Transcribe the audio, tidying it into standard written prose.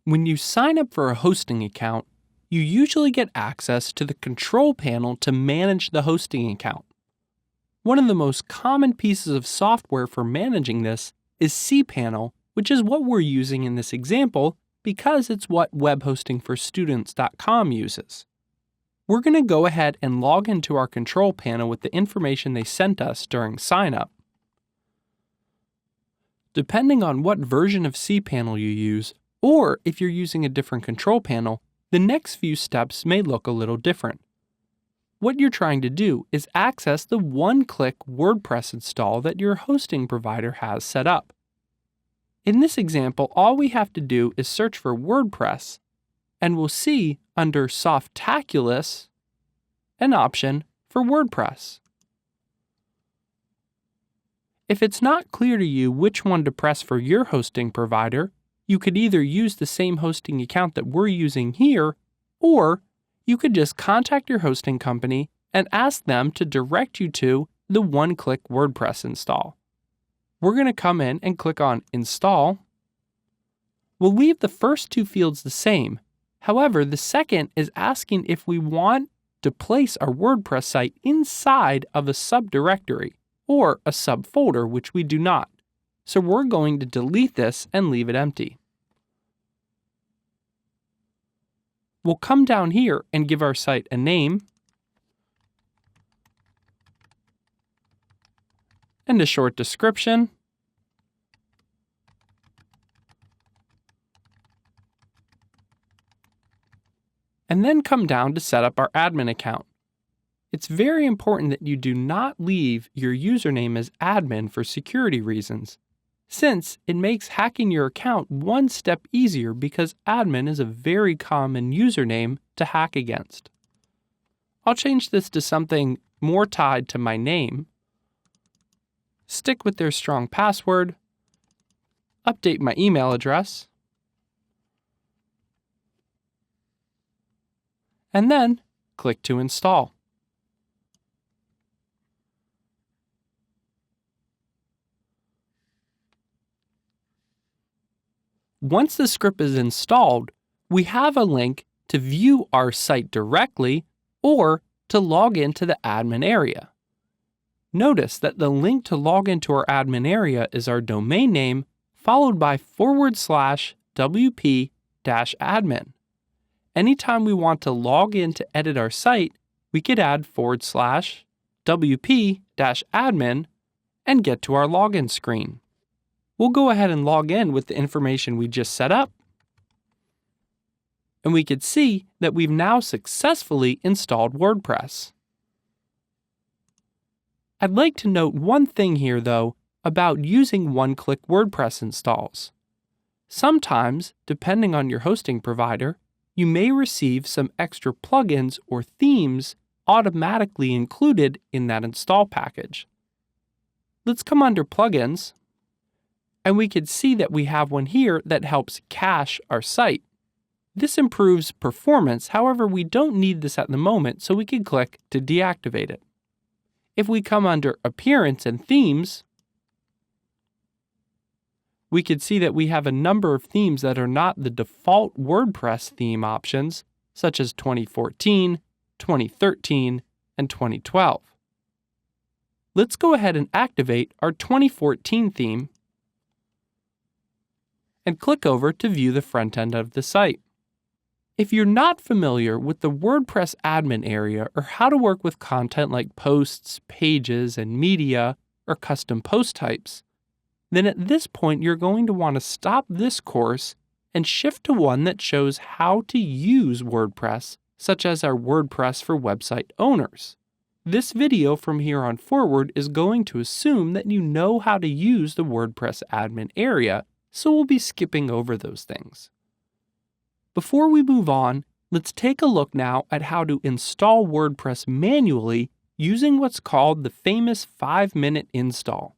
When you sign up for a hosting account, you usually get access to the control panel to manage the hosting account. One of the most common pieces of software for managing this is cPanel, which is what we're using in this example because it's what webhostingforstudents.com uses. We're going to go ahead and log into our control panel with the information they sent us during sign-up. Depending on what version of cPanel you use, or if you're using a different control panel, the next few steps may look a little different. What you're trying to do is access the one-click WordPress install that your hosting provider has set up. In this example, all we have to do is search for WordPress, and we'll see under Softaculous an option for WordPress. If it's not clear to you which one to press for your hosting provider, you could either use the same hosting account that we're using here, or you could just contact your hosting company and ask them to direct you to the one-click WordPress install. We're going to come in and click on Install. We'll leave the first two fields the same. However, the second is asking if we want to place our WordPress site inside of a subdirectory or a subfolder, which we do not. So we're going to delete this and leave it empty. We'll come down here and give our site a name and a short description. And then come down to set up our admin account. It's very important that you do not leave your username as admin for security reasons, since it makes hacking your account one step easier because admin is a very common username to hack against. I'll change this to something more tied to my name, stick with their strong password, update my email address, and then click to install. Once the script is installed, we have a link to view our site directly or to log into the admin area. Notice that the link to log into our admin area is our domain name followed by /wp-admin. Anytime we want to log in to edit our site, we could add /wp-admin and get to our login screen. We'll go ahead and log in with the information we just set up. And we could see that we've now successfully installed WordPress. I'd like to note one thing here, though, about using one-click WordPress installs. Sometimes, depending on your hosting provider, you may receive some extra plugins or themes automatically included in that install package. Let's come under Plugins, and we can see that we have one here that helps cache our site. This improves performance, however, we don't need this at the moment, so we can click to deactivate it. If we come under Appearance and Themes, we can see that we have a number of themes that are not the default WordPress theme options, such as 2014, 2013, and 2012. Let's go ahead and activate our 2014 theme and click over to view the front end of the site. If you're not familiar with the WordPress admin area or how to work with content like posts, pages, and media or custom post types, then at this point you're going to want to stop this course and shift to one that shows how to use WordPress, such as our WordPress for website owners. This video from here on forward is going to assume that you know how to use the WordPress admin area, so we'll be skipping over those things. Before we move on, let's take a look now at how to install WordPress manually using what's called the famous 5-minute install.